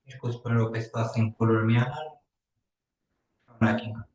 երկուս րոպե սպասենք բոլորը միանան, շարունակենք։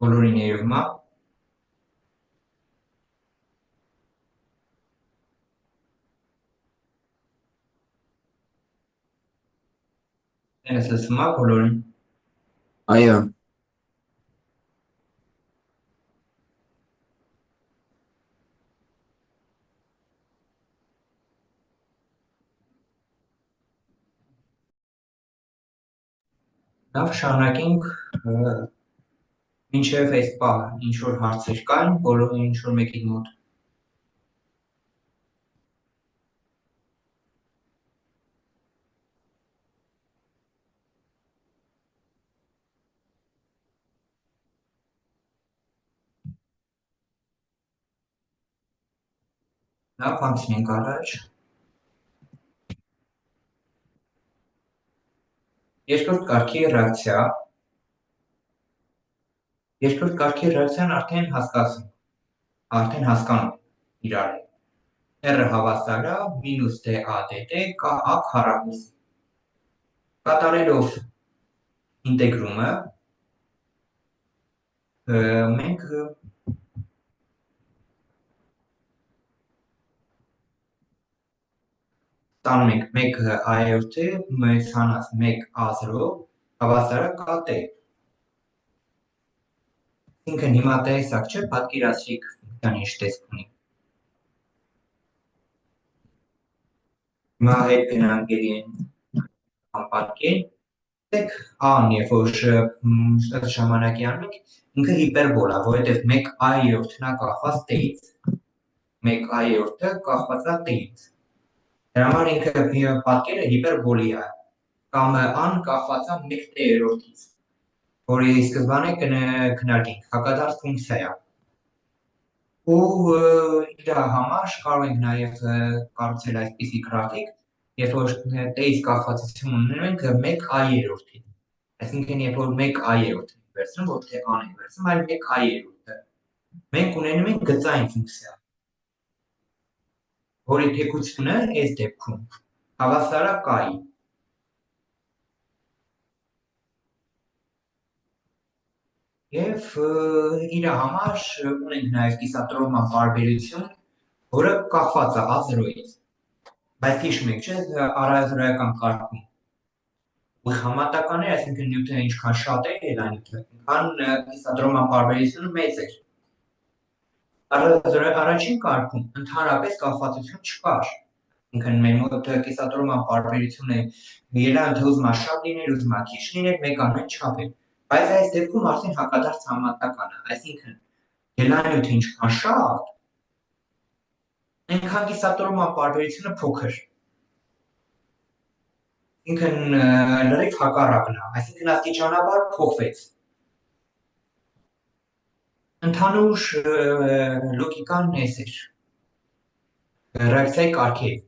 Բոլորին երևում է։ Տենես լսում է բոլորին։ Այո, Լավ, շարունակենք, մինչև այս պահը ինչ որ հարցեր կան, բոլորը ինչ որ մեկի մոտ։ Լավ, անցնենք առաջ։ Երկրորդ կարգի ռեակցիա։ Երկրորդ կարգի ռեակցիան արդեն հասկանում իրար։ R հավասար է մինուս dA dt կա A քառակուսի։ Կատարելով ինտեգրումը մենք ստանում ենք 1/1 մեծ հանած 1a0 հավասար է կա t։ Ինքն հիմա տեսակ չէ, պատկերացրիք ֆունկցիան ինչ տեսք ունի։ Հիմա հետ գնանք էլի պատկեր, տեսեք a-ն երբ որ ժամանակի անում ենք, ինքը հիպերբոլ է, որովհետև 1a/3-ն է կախված t-ից, 1a/3-ը կախված է t-ից։ Դրա համար ինքը պատկերը հիպերբոլի է, կամ a-ն կախված է 1/3-ից, որի սկզբանե քննարկենք, հակադարձ ֆունկցիա է։ Ու իր համար կարող ենք նաև կառուցել այսպիսի գրաֆիկ, երբ որ t-ից կախվածություն ունենում ենք 1a/3-ին։ Այսինքն, երբ որ 1a/3-ն վերցնում, ոչ թե a-ն ենք վերցնում, այլ 1a/3-ը, մենք ունենում ենք գծային ֆունկցիա, որի թեքությունը այս դեպքում հավասար է k-ի։ Եվ իր համար ունենք նաև կիսատրոհման պարբերություն, որը կախված է a0-ից։ Բայց հիշում եք, չէ, առհասարական կարգում ուղիղ համատական էր, այսինքն նյութերը ինչքան շատ էր ելանիքը, այնքան կիսատրոհման պարբերությունը մեծ էր։ Առաջին կարգում ընդհանրապես կախվածություն չկար։ Ինքն մեր մոտ կիսատրոհման պարբերությունը ելանիքը ուզում է շատ լիներ, ուզում է քիչ լիներ, մեկ անուն չափ էր։ Բայց այս դեպքում արդեն հակադարձ համատական է, այսինքն ելանյութը ինչքան շատ, այնքան կիսատրոհման պարբերությունը փոքր։ Ինքն լրիվ հակառակն է, այսինքն աստիճանաբար փոխվեց։ Ընդհանուր լոգիկան էս էր։ Ռեակցիայի կարգեր։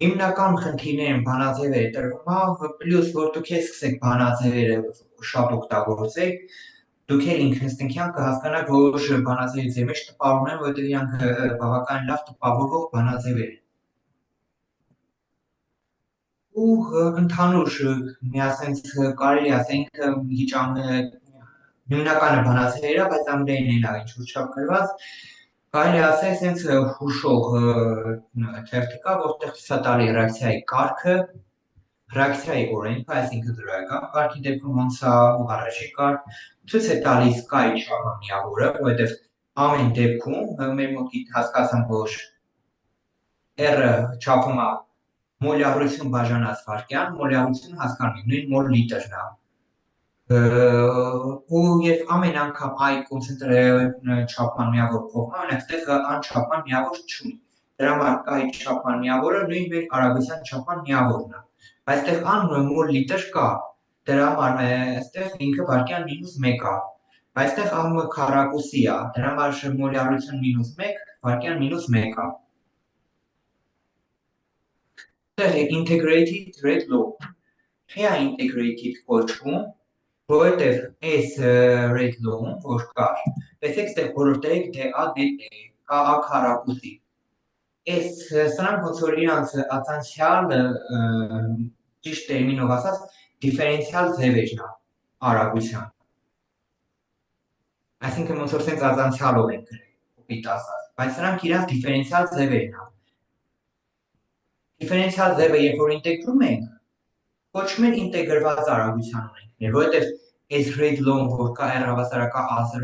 Հիմնական խնդիրները բանաձևերը տրվում է, պլյուս որ դուք սկսեք բանաձևերը շատ օգտագործեք, դուք էլ ինքնըստինքյան կհասկանաք, որ բանաձևի ձեր մեջ տպավորում են, որովհետև իրանք բավական լավ տպավորվող բանաձևեր են։ ու ընդհանուր միասենց կարելի ասենք նույնականը բանասերիա, բայց անգլերեն էլ ա ինչ-որ չափ գրված, կարելի ասել սենց հուշող թերթ կա, որտեղ ցույց է տալի ռեակցիայի կարգը, ռեակցիայի օրենքը, այսինքն դրա կարգի դեպքում ոնց է ու առաջի կարգ, ցույց է տալիս կայի չափը միավորը, որովհետև ամեն դեպքում մեր մոտ հասկացանք, որ R-ը չափում է մոլյարություն բաժանած վարկյան, մոլյարությունը հասկանում ենք, նույն մոլ լիտրն է։ Ու երբ ամեն անգամ I չափման միավոր փոխում է, այստեղ անչափման միավոր չունի։ Դրա համար կայի չափման միավորը նույն մեր արագության չափման միավորն է։ Այստեղ ան մոլ լիտր կա, դրա համար այստեղ ինքը վարկյան -1 է։ Այստեղ ամ քառակուսի է, դրա համար մոլյարություն -1, վարկյան -1 է։ Այստեղ integrated rate law։ Չի է integrated կոչվում, որովհետև այս rate law-ում, որ կար, տեսեք ստեղ որոշտեք դե A դե T, կա A քառակուսի։ Այս սրանք ոնց որ իրանց ածանցյալ ճիշտ տերմինով ասած դիֆերենցիալ ձևերն է արագության։ Այսինքն ոնց որ սենց ածանցյալով են գրել, կոպիտ ասած, բայց սրանք իրանց դիֆերենցիալ ձևերն է։ Դիֆերենցիալ ձևը երբ որ ինտեգրում ենք, կոչվում են ինտեգրված արագության օրենքներ, որովհետև այս rate law-ում, որ կա R հավասարակա A0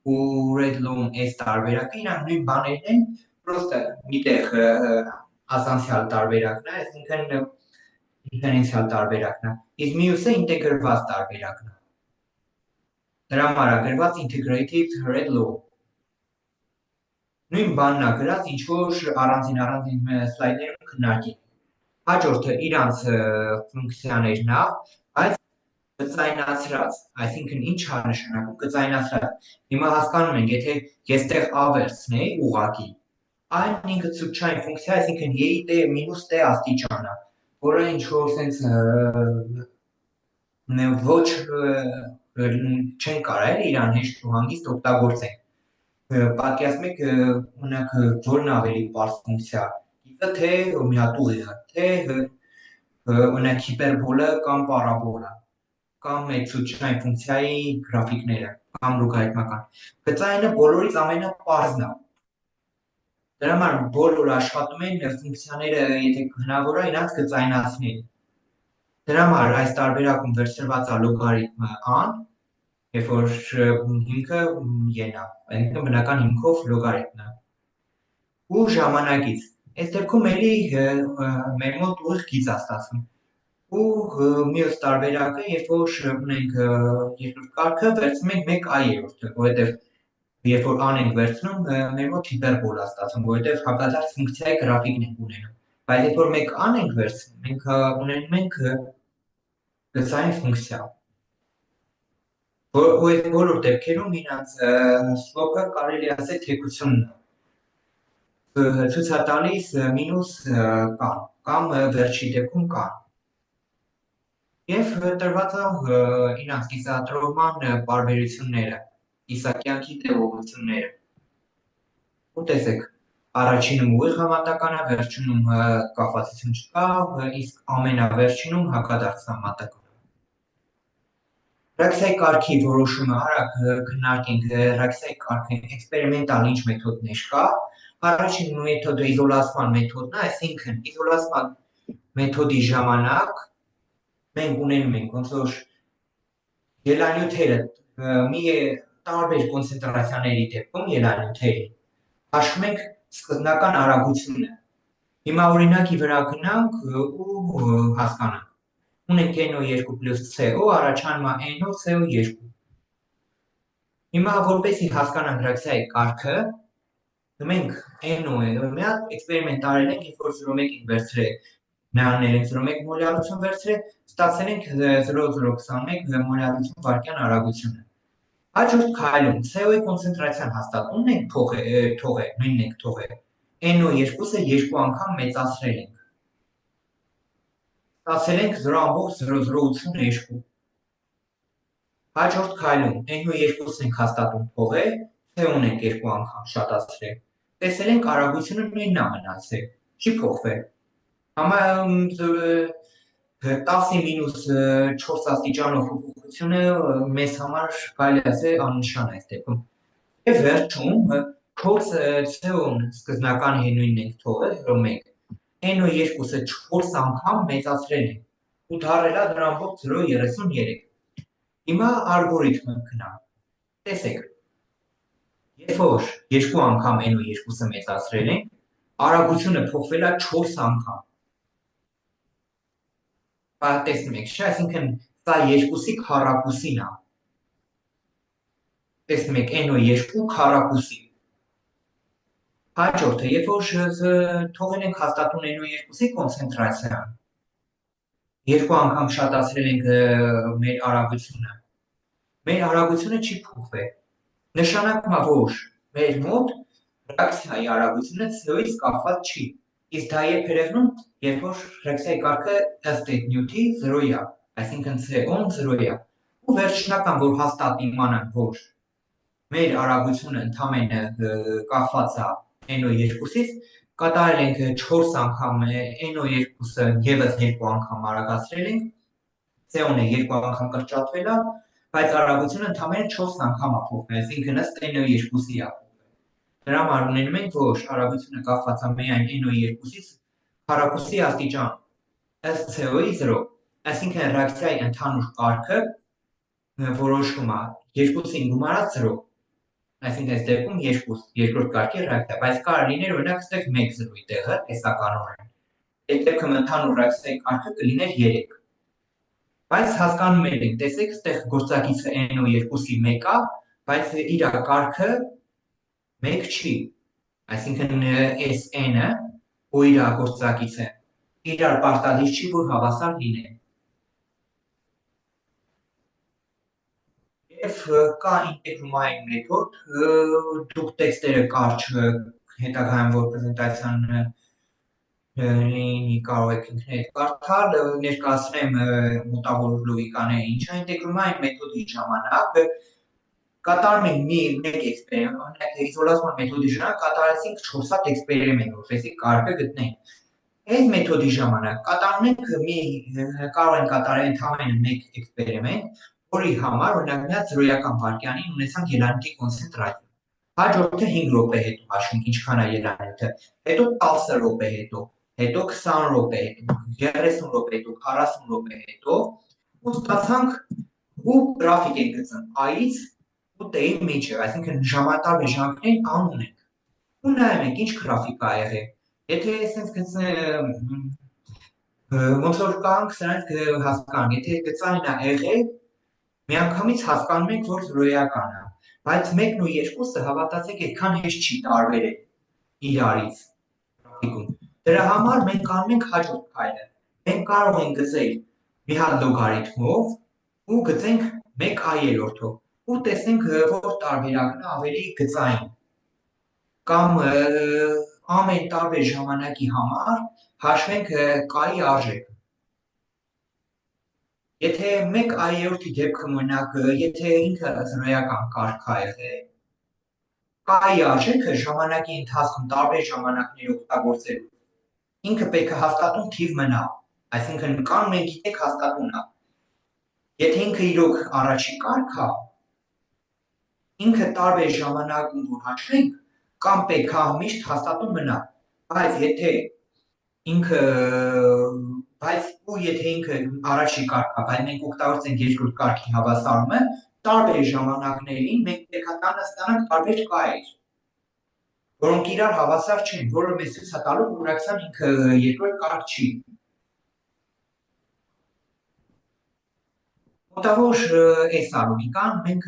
ու rate law-ում այս տարբերակը, իրանք նույն բաներն են, պրոստը միտեղ ածանցյալ տարբերակն է, այսինքն դիֆերենցիալ տարբերակն է, իսկ մյուսը ինտեգրված տարբերակն է։ Դրա համար է գրված integrated rate law։ Նույն բանն է գրած, ինչ որ առանձին սլայդներում քննարկենք։ Հաջորդը իրանց ֆունկցիաներն է, բայց գծայնացրած, այսինքն ինչ է նշանակում գծայնացրած։ Հիմա հասկանում ենք, եթե ես տեղ A վերցնեի ուղղակի, այն ինքը ցուցչային ֆունկցիա, այսինքն y-ի t մինուս t աստիճան է, որը ինչ որ սենց ոչ չեն կարա էլի իրան հեշտ ու հանգիստ օգտագործենք։ Պատկերացնում եք, օրինակ, որն ավելի պարզ ֆունկցիա, գիծը թե մի հատ ուղիղը, թե օրինակ հիպերբոլը կամ պարաբոլա, կամ այդ ցուցչային ֆունկցիայի գրաֆիկները, կամ լոգարիթմական։ Գծայինը բոլորից ամենապարզն է։ Դրա համար բոլորը աշխատում են ֆունկցիաները, եթե հնարավոր է, իրանց գծայնացնել։ Դրա համար այս տարբերակում վերցրված է լոգարիթմը an, երբ որ հիմքը n-ն է, այսինքն բնական հիմքով լոգարիթմն է։ Ու ժամանակից։ Այս դեպքում էլի մեր մոտ ուղիղ գիծ է ստացվում։ Ու մյուս տարբերակը, երբ որ ունենք երկրորդ կարգը, վերցնում ենք 1i-րդը, որովհետև երբ որ an ենք վերցնում, մեր մոտ հիպերբոլ է ստացվում, որովհետև հակադարձ ֆունկցիայի գրաֆիկն ենք ունենում։ Բայց երբ որ 1a ենք վերցնում, մենք ունենում ենք գծային ֆունկցիա։ Բոլոր դեպքերում իրանց slope-ը կարելի ասել թեքությունն է։ Ցույց է տալիս մինուս կան, կամ վերջի դեպքում կան։ Եվ տրված է իրանց կիսատրոհման պարբերությունները, կիսակյանքի տևողությունները։ Ու տեսեք, առաջինում ուղիղ համատական է, վերջինում կապվածություն չկա, իսկ ամենավերջինում հակադարձ համատական։ Ռեակցիայի կարգի որոշումը արագ քննարկենք, ռեակցիայի կարգի էքսպերիմենտալ ինչ մեթոդներ կա։ Առաջին մեթոդը իզոլացման մեթոդն է, այսինքն իզոլացման մեթոդի ժամանակ մենք ունենում ենք ոնց որ ելանյութերը մի տարբեր կոնցենտրացիաների դեպքում ելանյութերի հաշվում ենք սկզբնական արագությունը։ Հիմա օրինակի վրա գնանք ու հասկանանք։ Ունենք NO2 plus CO, առաջանում է NO CO2։ Հիմա որպեսզի հասկանանք ռեակցիայի կարգը, մենք NO-ը մի հատ էքսպերիմենտ արել ենք, երբ որ 0.1 ենք վերցրել, նրանել ենք 0.1 մոլյարություն վերցրել, ստացել ենք 0.021 մոլյարություն վարկյան արագությունը։ Հաջորդ քայլում CO-ի կոնցենտրացիան հաստատումն ենք թողել, նույնն ենք թողել, NO2-ը երկու անգամ մեծացրել ենք։ Ստացել ենք 0.0082։ Հաջորդ քայլում NO2-ն ենք հաստատում թողել, CO-ն ենք երկու անգամ շատացրել։ Տեսել ենք արագությունը նույնն է մնացել, չի փոխվել։ 10-ի մինուս 4 աստիճանով փոփոխությունը մեզ համար կարելի է ասել աննշան է այս դեպքում։ Եվ վերջում փորձ CO-ն սկզբնական հենույնն ենք թողել 0.1, NO2-ը 4 անգամ մեծացրել ենք ու դարել է դրա ամբողջ 0.33։ Հիմա ալգորիթմը գնա։ Տեսեք, երբ որ երկու անգամ NO2-ը մեծացրել ենք, արագությունը փոխվել է 4 անգամ։ Տեսնում եք, չէ՞, այսինքն սա 2-ի քառակուսին է։ Տեսնում եք, NO2 քառակուսի։ Հաջորդը, երբ որ թողել ենք հաստատուն NO2-ի կոնցենտրացիան, երկու անգամ շատացրել ենք մեր արագությունը, մեր արագությունը չի փոխվել։ Նշանակում է, որ մեր մոտ ռեակցիայի արագությունը CO-ից կախված չի։ Իսկ դա երբ է եղնում, երբ որ ռեակցիայի կարգը ըստ այդ նյութի 0-ի է, այսինքն CO-ն 0-ի է։ Ու վերջնական, որ հաստատ իմանանք, որ մեր արագությունը ընդամենը կախված է NO2-ից, կատարել ենք 4 անգամ NO2-ը եւս 2 անգամ արագացրել ենք, CO-ն 2 անգամ կրճատվել է, բայց արագությունը ընդամենը 4 անգամ է փոխվել, այսինքն ըստ NO2-ի է։ Դրա համար ունենում ենք, որ արագությունը կախված է միայն NO2-ից քառակուսի աստիճան, ըստ CO-ի 0, այսինքն ռեակցիայի ընդհանուր կարգը որոշվում է 2-ին գումարած 0, այսինքն այս դեպքում 2, երկրորդ կարգի ռեակցիա, բայց կարող լիներ օրինակ ստեղ 1 0-ի տեղը, տեսականորեն։ Այդ դեպքում ընդհանուր ռեակցիայի կարգը կլիներ 3։ Բայց հասկանում ենք, տեսեք, ստեղ գործակիցը NO2-ի 1 է, բայց իր կարգը 1 չի, այսինքն այս n-ը ու իր գործակիցը իրար պարտադիր չի, որ հավասար լինեն։ Եվ կա ինտեգրումային մեթոդ, դուք տեքստերը կարճ հետագայում որ պրեզենտացիան լինի կարող եք ինքներդ կարդալ, ներկայացնեմ մոտավոր լոգիկաները ինչ է ինտեգրումային մեթոդի ժամանակ կատարում ենք մեկ էքսպերիմենտ, օրինակ իզոլացման մեթոդի ժամանակ կատարեցինք 4 հատ էքսպերիմենտ, որպեսզի կարգը գտնենք։ Այս մեթոդի ժամանակ կատարում ենք կարող ենք կատարել ընդամենը մեկ էքսպերիմենտ, որի համար օրինակ միած 0-ական վայրկյանին ունեցանք ելանյութի կոնցենտրացիա։ Հաջորդը 5 րոպե հետո հաշվենք ինչքան է ելանյութը, հետո 10 րոպե հետո 20 րոպե հետո, 30 րոպե հետո, 40 րոպե հետո ու ստացանք ու գրաֆիկ ենք գծում A-ից ու T-ի միջև, այսինքն ժամանակ ժամանակներին անում ենք։ Ու նայում ենք ինչ գրաֆիկ է եղել։ Եթե այսպես գծեմ ոնց որ կանք սրանք հասկանանք, եթե գծային է եղել, միանգամից հասկանում ենք, որ 0-ական է, բայց 1-ն ու 2-ը հավատացեք այդքան հեշտ չի տարբերել իրարից գրաֆիկում։ Դրա համար մենք անում ենք հաջորդ քայլը։ Մենք կարող ենք գծել մի հատ լոգարիթմով ու գծենք 1/i-ով ու տեսնենք որ տարբերակն է ավելի գծային։ Կամ ամեն տարբեր ժամանակի համար հաշվենք k-ի արժեքը։ Եթե 1/i-ի դեպքում օրինակ, եթե ինքը 0-ական կարգ է եղել, k-ի արժեքը ժամանակի ընթացքում տարբեր ժամանակներ օգտագործելով ինքը պետք է հաստատուն թիվ մնա, այսինքն կան մենք գիտենք հաստատուն է։ Եթե ինքը իրոք առաջի կարգ է, ինքը տարբեր ժամանակում որ հաշվենք, կամ պետք է միշտ հաստատուն մնա, բայց եթե ինքը առաջի կարգ է, բայց մենք օգտագործենք երկրորդ կարգի հավասարումը, տարբեր ժամանակներին մենք պետք է ստանանք տարբեր k-եր, որոնք իրար հավասար չեն, որը մեզ ցույց է տալու, որ ռեակցիան ինքը երկրորդ կարգ չի։ Մոտավոր այս է լոգիկան, մենք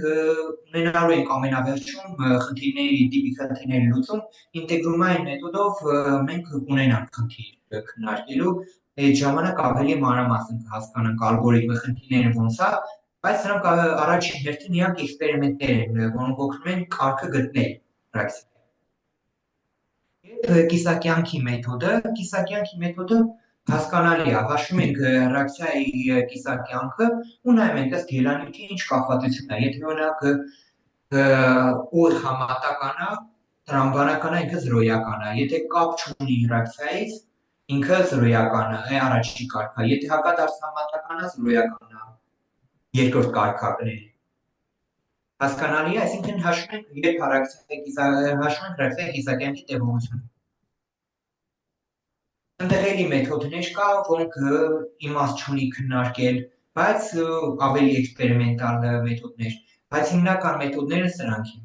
ունենալու ենք ամենավերջում տիպիկ խնդիրների լուծում, ինտեգրումային մեթոդով մենք կունենանք խնդիր քննարկելու, այդ ժամանակ ավելի մանրամասն կհասկանանք ալգորիթմը խնդիրները ոնց է, բայց սրանք առաջին հերթին իրանք էքսպերիմենտներ են, որոնք օգնում են կարգը գտնել ռեակցիայի։ Եվ կիսակյանքի մեթոդը հասկանալի է, հաշվում ենք ռեակցիայի կիսակյանքը ու նայում ենք ըստ ելանյութի ինչ կախվածություն է, եթե օրինակ օր համատական է, տրամաբանական է, ինքը 0-ական է, եթե կապ չունի ռեակցիայից, ինքը զրոյական է, առաջին կարգը, եթե հակադարձ համատական է, զրոյական է, երկրորդ կարգը կրել։ Հասկանալի է, այսինքն հաշվում ենք, երբ հաշվում ենք ռեակցիայի կիսակյանքի տևողությունը։ Այնտեղ էլի մեթոդներ կա, որոնք իմաստ չունի քննարկել, բայց ավելի էքսպերիմենտալ մեթոդներ, բայց հիմնական մեթոդները սրանք են։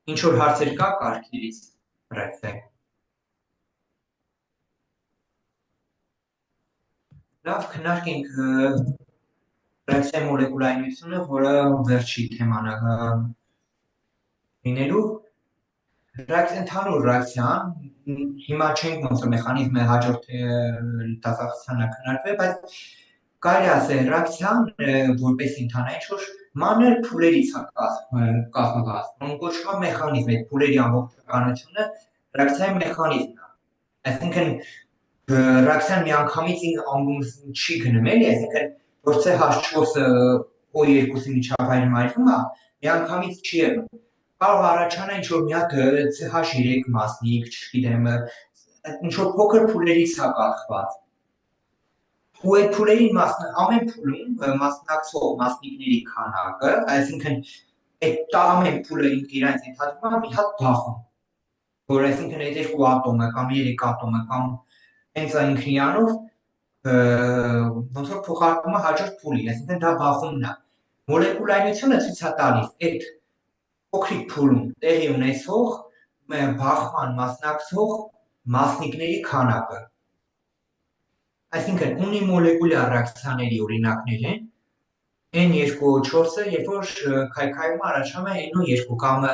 Ինչ որ հարցեր կա կարգերից ռեակցիա։ Լավ, քննարկենք ռեակցիայի մոլեկուլայնությունը, որը վերջի թեման է լինելու։ Ընդհանուր ռեակցիան, հիմա չենք ոնց որ մեխանիզմը հաջորդ դասախոսանա քննարկվել, բայց կարելի ասել ռեակցիան որպես ընդհանրային ինչ-որ մանր փուլերից է կազմված, որոնք կոչվում է մեխանիզմ, այդ փուլերի ամբողջականությունը ռեակցիայի մեխանիզմն է։ Այսինքն ռեակցիան միանգամից անգամ չի գնում էլի, այսինքն որ CH4-ը O2-ի միջավայրում այրվում է, միանգամից չի եղնում։ Կարող առաջանա ինչ-որ մի հատ CH3 մասնիկ, չգիտեմ, ինչ-որ փոքր փուլերից է կախված։ Ու այդ փուլերի ամեն փուլում մասնակցող մասնիկների քանակը, այսինքն այդ ամեն փուլը իրանց ենթադրում է մի հատ բախում, որ այսինքն այդ երկու ատոմը կամ 3 ատոմը կամ հենց ինքնիանով ոնց որ փոխարկվում է հաջորդ փուլի, այսինքն դա բախումն է։ Մոլեկուլայնությունը ցույց է տալիս այդ փոքրիկ փուլում տեղի ունեցող բախման մասնակցող մասնիկների քանակը։ Այսինքն ունիմոլեկուլյար ռեակցիաների օրինակներ են N2O4-ը, երբ որ քայքայումը առաջանում է NO2 կամ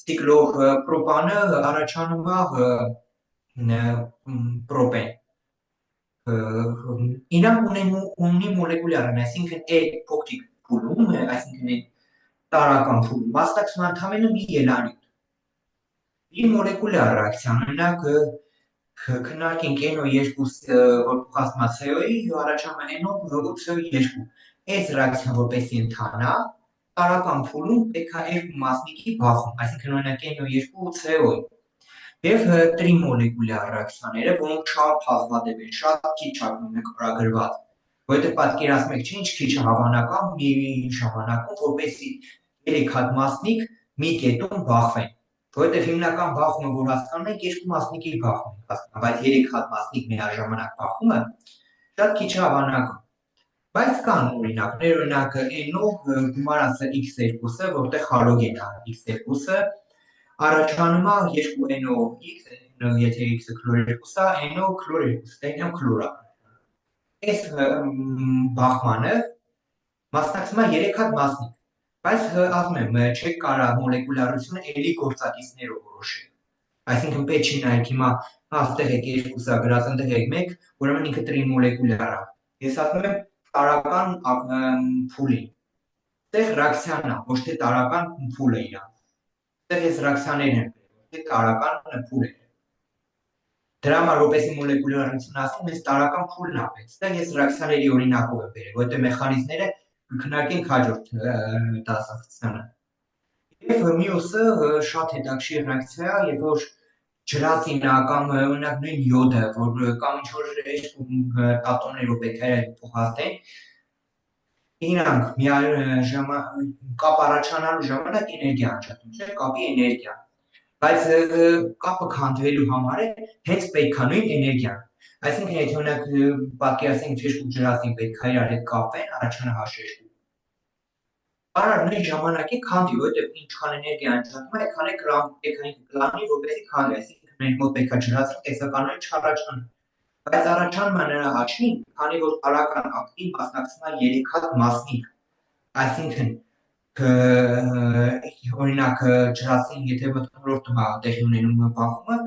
ցիկլոպրոպանը առաջանում է պրոպեն։ Իրանք ունիմոլեկուլյար են, այսինքն այդ փոքրիկ փուլում, այսինքն տարական փուլում մասնակցում է ընդամենը մի ելանյութ։ Բիմոլեկուլյար ռեակցիան, օրինակ քննարկենք NO2-ը, որ փոխանցվում է CO-ի, առաջանում է NO ու CO2։ Այս ռեակցիան որպեսզի ընթանա, տարական փուլում պետք է երկու մասնիկի բախում, այսինքն օրինակ NO2 ու CO-ի։ Եվ տրիմոլեկուլյար ռեակցիաները, որոնք շատ հազվադեպ են, շատ քիչ ակնկալագրված, որովհետև պատկերացնում եք, ինչ քիչ է հավանական մի ժամանակում, որպեսզի 3 հատ մասնիկ մի կետում բախվեն, որովհետև հիմնական բախումը, որ հասկանում ենք, երկու մասնիկի բախում ենք հասկանում, բայց 3 հատ մասնիկ միաժամանակ բախումը շատ քիչ է հավանական։ Բայց կան օրինակներ, օրինակ NO գումարածը X2-ը, որտեղ հալոգեն է X2-ը, առաջանում է 2 NOx, եթե X-ը քլոր 2 է, NO քլոր 2, դա NO քլոր է։ Այս բախմանը մասնակցում է 3 հատ մասնիկ, բայց ասում եմ, չեք կարա մոլեկուլարությունը էլի գործակիցներով որոշել։ Այսինքն պետք չի նայեք հիմա, այստեղ եք 2-ը գրած, այնտեղ եք 1, ուրեմն ինքը տրիմոլեկուլյար է։ Ես ասում եմ տարական փուլին։ Այստեղ ռեակցիան է, ոչ թե տարական փուլը իրանք։ Այստեղ ես ռեակցիաներն եմ գրել, ոչ թե տարական փուլերը։ Դրա համար որպեսզի մոլեկուլարություն ասեմ, հենց տարական փուլն է պետք։ Այստեղ ես ռեակցիաների օրինակով եմ բերել, որովհետև մեխանիզմները կքննարկենք հաջորդ դասախոսությանը։ Եվ մյուսը շատ հետաքրքիր ռեակցիա է, երբ որ ջրածինը կամ օրինակ նույն յոդը, որ կամ ինչ որ ատոմներով պետք է փոխանցեն, իրանք կապ առաջանալու ժամանակ էներգիա անջատում, չէ՞, կապի էներգիա։ Բայց կապը քանդվելու համար հենց պետք է նույն էներգիան։ Այսինքն եթե օրինակ պատկերացնենք երկու ջրածին պետք է իրար հետ կապեն, առաջանա H2։ Արար նույն ժամանակի քանդի, որովհետև ինչքան էներգիա անջատվում է, այդքան է կլանի, որպեսզի քանդի, այսինքն մենք մոտ պետք է ջրածին տեսականորեն չառաջանա։ Բայց առաջանում է նրա հաշվին, քանի որ տարական ակտին մասնակցում է 3 հատ մասնիկ։ Այսինքն օրինակ ջրածին, եթե մթնոլորտում է տեղի ունենում բախումը,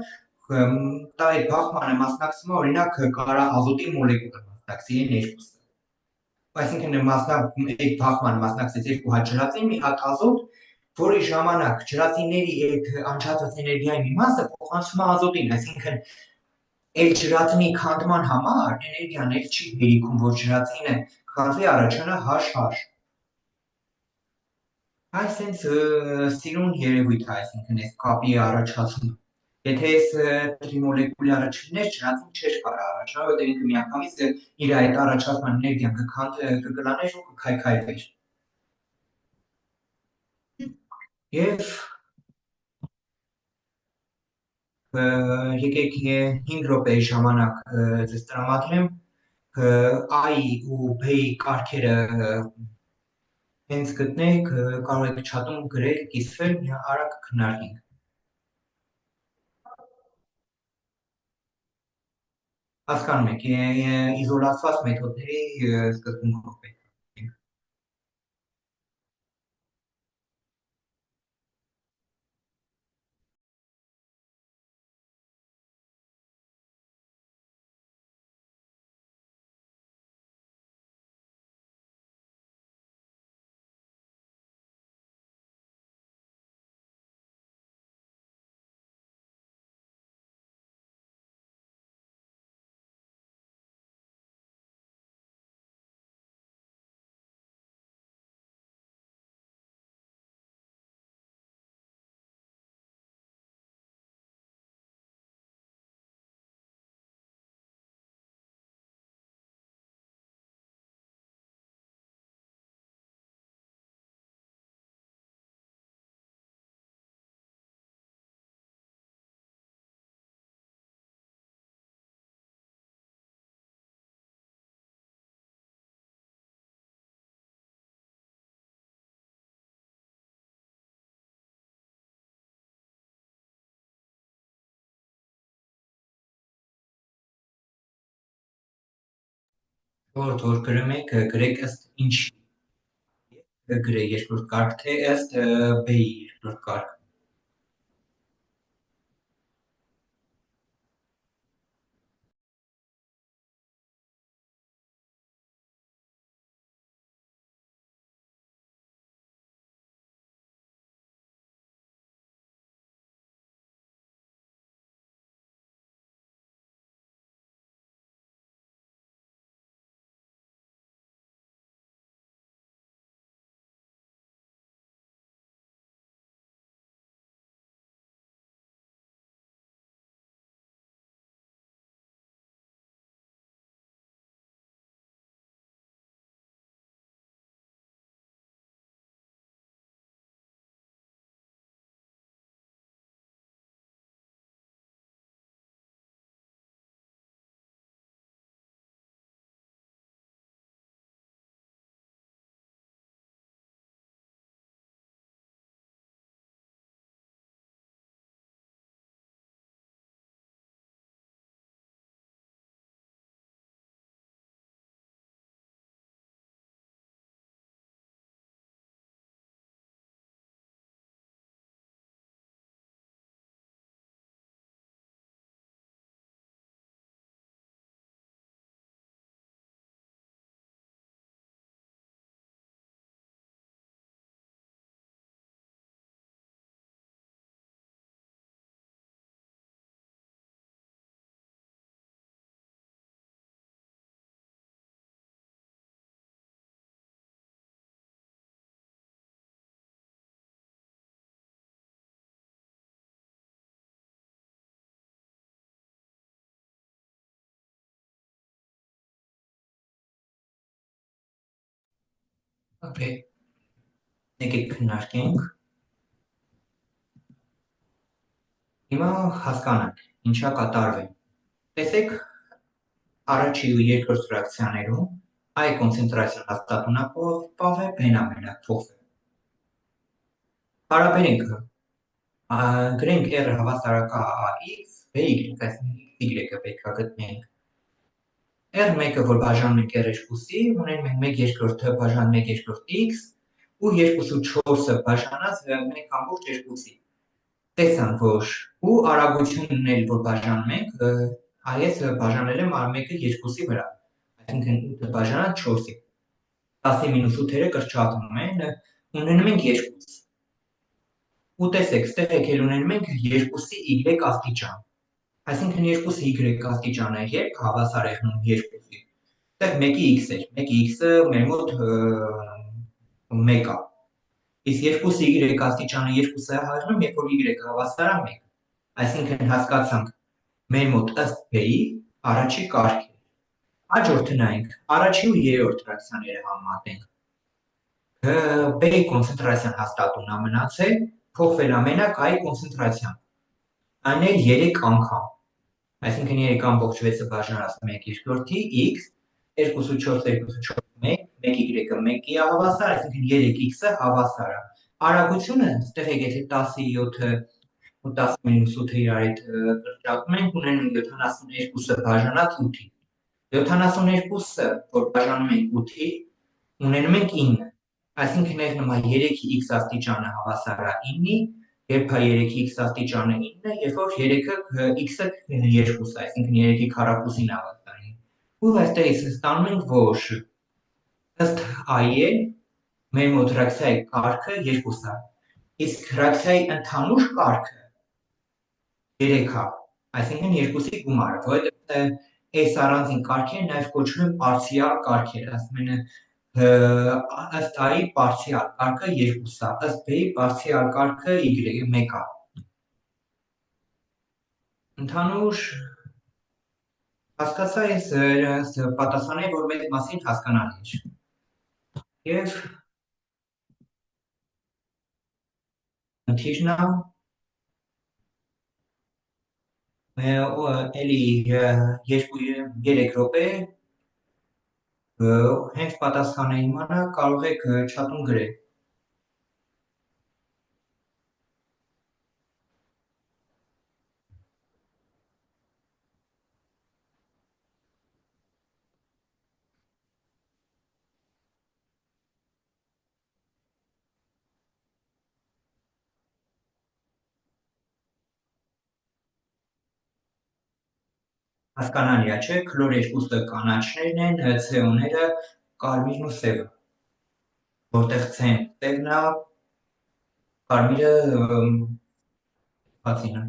դա այդ բախմանը մասնակցում է օրինակ կարա ազոտի մոլեկուլը մասնակցի N2-ը։ Այսինքն այդ բախմանը մասնակցեց 2 հատ ջրածին, մի հատ ազոտ, որի ժամանակ ջրածինների այդ անջատված էներգիայի մի մասը փոխանցվում է ազոտին, այսինքն այդ ջրածինի քանդման համար էներգիան էլ չի հերիքում, որ ջրածինը քանդվի առաջանա HH։ Այս հենց սիրուն երևույթ է, այսինքն այս կապի առաջացումը։ Եթե այս տրիմոլեկուլյարը չլիներ, ջրանցում չէր կարող առաջանալ, որտեղ ինքը միանգամից իր այդ առաջացման էներգիան կգլաներ ու կքայքայվեր։ Եվ եկեք 5 րոպեի ժամանակ ձեզ տրամադրեմ I ու B-ի կարգերը հենց գտնեք, կարող եք չաթում գրել, կիսվել, արագ քննարկենք։ Հասկանում եք, իզոլացված մեթոդների սկզբունքով պետք է։ Որ գրում եք, գրեք ըստ ինչի գրե երկրորդ կարգ, թե ըստ B-ի երկրորդ կարգ։ Okay, եկեք քննարկենք։ Հիմա հասկանանք, ինչա կատարվեն։ Տեսեք, առաջի ու երկրորդ ռեակցիաներում I կոնցենտրացիան հաստատունապահ է, B-ն ամենափոքրը։ Հարաբերենք, գրենք R հավասարակա AX, BY, այս Y-ը պետք է գտնենք։ R1-ը, որ բաժանում ենք R2-ի, ունենում ենք 1/2 բաժան 1/2 X ու 2/4-ը բաժանած 1/2-ի։ Տեսանք, որ ու արագությունն էլ որ բաժանում ենք, այս բաժանել եմ 1-ը 2-ի վրա, այսինքն 8-ը բաժանած 4-ի։ 10-ի մինուս 8-երը կրճատվում են, ունենում ենք 2։ Ու տեսեք, ստեղ եկել ունենում ենք 2-ի Y աստիճան, այսինքն 2-ի Y աստիճանը երբ հավասար է հնում 2-ի, ստեղ 1-ի X էր, 1-ի X-ը մեր մոտ 1 է, իսկ 2-ի Y աստիճանը 2-ը հաղթնում, երբ որ Y-ը հավասար է 1, Այսինքն հասկացանք մեր մոտ ըստ B-ի առաջի կարգ է։ Հաջորդը նայենք, առաջի ու երրորդ ֆրակցիաները համեմատենք։ B-ի կոնցենտրացիան հաստատուն է մնացել, փոխվել է մենակ A-ի կոնցենտրացիան։ Այն էլ 3 անգամ։ Այսինքն 3/6-ը բաժանած 1/2-ի x 2 ու 4, 2 ու 4, 1, 1y-ը 1-ի է հավասար, այսինքն 3x-ը հավասար է։ Արագությունը, ստեղ եթե 17-ը ու 10-8-ը իրար հետ կրճատում ենք, ունենում 72-ը բաժանած 8-ի։ 72-ը, որ բաժանում ենք 8-ի, ունենում ենք 9։ Այսինքն այս նման 3-ի x աստիճանը հավասար է 9-ի, երբ 3-ի x աստիճանը 9-ը, երբ որ 3-ը x-ը 2-ը, այսինքն 3-ի քառակուսին հավասար է։ Ու այստեղից ստանում ենք, որ ըստ I-ի մեր մոտ ռեակցիայի կարգը 2 է, իսկ ռեակցիայի ընդհանուր կարգը 3 է, այսինքն 2-ի գումարը, որովհետև այս առանձին կարգերը նաև կոչվում են պարցիալ կարգեր, ասում են ըստ I-ի պարցիալ կարգը 2 է, ըստ B-ի պարցիալ կարգը 1 է։ Ընդհանուր հասկացա ես պատասխանեի, որ մեծ մասին հասկանալի էր։ Եվ խնդիրն է էլի 2-3 րոպե հենց պատասխանը իմանալ կարող եք չաթում գրել։ Հասկանալի է, չէ՞, քլոր 2-ը կանաչներն են, CO-ները կարմիրն ու սևը, որտեղ C-ն սևն է, կարմիրը բացին է։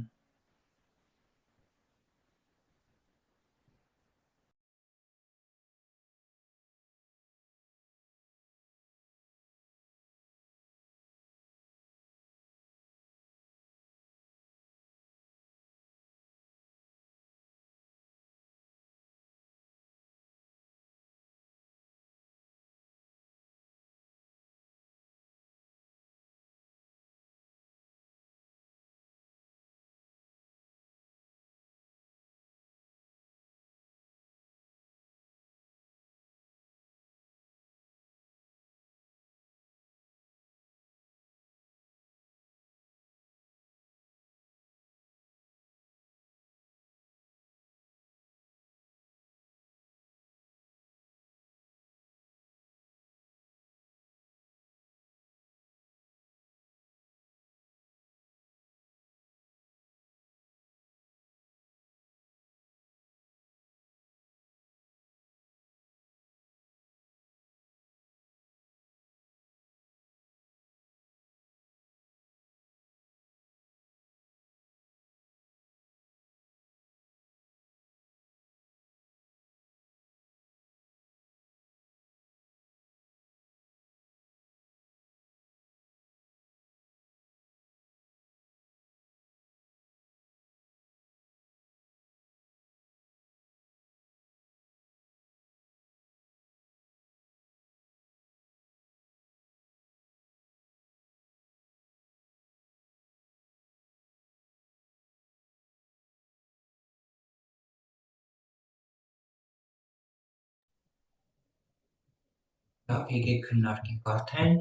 Լավ, եկեք քննարկենք արդեն։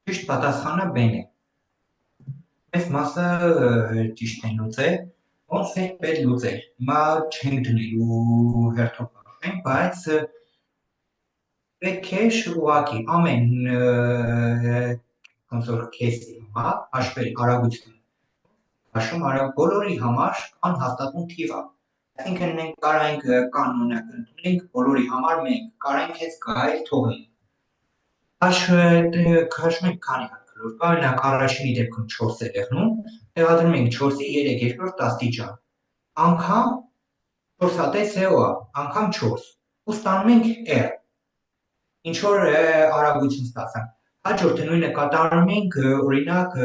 Ճիշտ պատասխանը B-ն է։ Այս մասը ճիշտ են լուծել, ոնց է պետք լուծել։ Հիմա չենք դնելու հերթով պատասխանենք, բայց պետք է ուղղակի ամեն ոնց որ քեսի համար հաշվել արագությունը։ Հաշվում բոլորի համար կան հաստատուն թիվը։ Այսինքն մենք կարող ենք կանոնակ ընդունենք բոլորի համար 1, կարող ենք հենց գայել թողնել։ Քաշում ենք քանի հատ քլոր կա, օրինակ առաջինի դեպքում 4 է եղնում, տեղադրում ենք 4-ի 3/2 աստիճան, անգամ 4 հատ է CO-ը, անգամ 4, ու ստանում ենք R։ Ինչ որ արագություն ստացանք։ Հաջորդը նույնը կատարում ենք օրինակ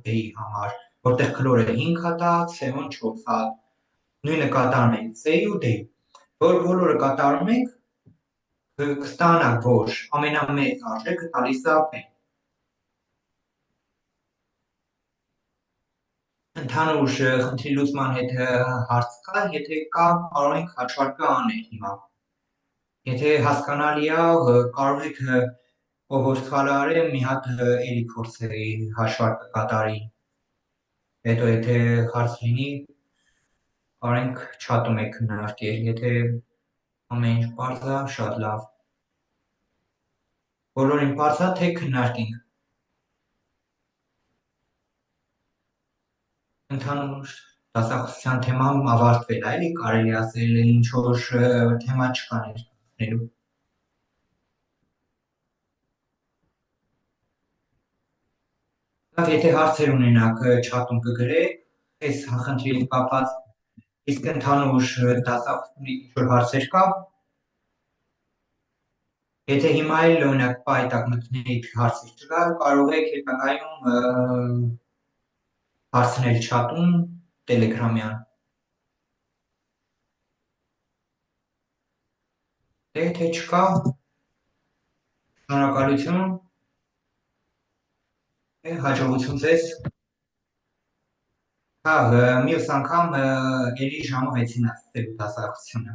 B-ի համար, որտեղ քլորը 5 հատ է, CO-ն 4 հատ։ Նույնը կատարում ենք C-ի ու D-ի։ Որ բոլորը կատարում ենք, կստանանք, որ ամենամեծ արժեքը տալիս է B։ Ընդհանուր խնդրի լուծման հետ հարց կա, եթե կա, կարող ենք հաշվարկը անել հիմա։ Եթե հասկանալի է, կարող եք ով որ սխալ է արել, մի հատ էլի փորձի հաշվարկը կատարի։ Հետո եթե հարց լինի, կարող ենք չաթում եք քննարկել, եթե ամեն ինչ պարզ է, շատ լավ։ Բոլորին պարզ է, թե քննարկենք։ Ընդհանուր դասախոսության թեման ավարտվել է, էլի կարելի ասել, ինչ որ թեմա չկա ներկայացնելու։ Լավ, եթե հարցեր ունենաք, չաթում կգրեք այս խնդրի հետ կապված, իսկ ընդհանուր դասախոսների ինչ որ հարցեր կա, եթե հիմա էլ օրինակ պայտակ մտնեք հարցեր չկա, կարող եք հետագայում հարցնել չաթում, տելեգրամյան։ Դե եթե չկա, շնորհակալություն, հաջողություն ձեզ։ Հա, մյուս անգամ էլի ժամը 6-ին է ստելու դասախոսությունը։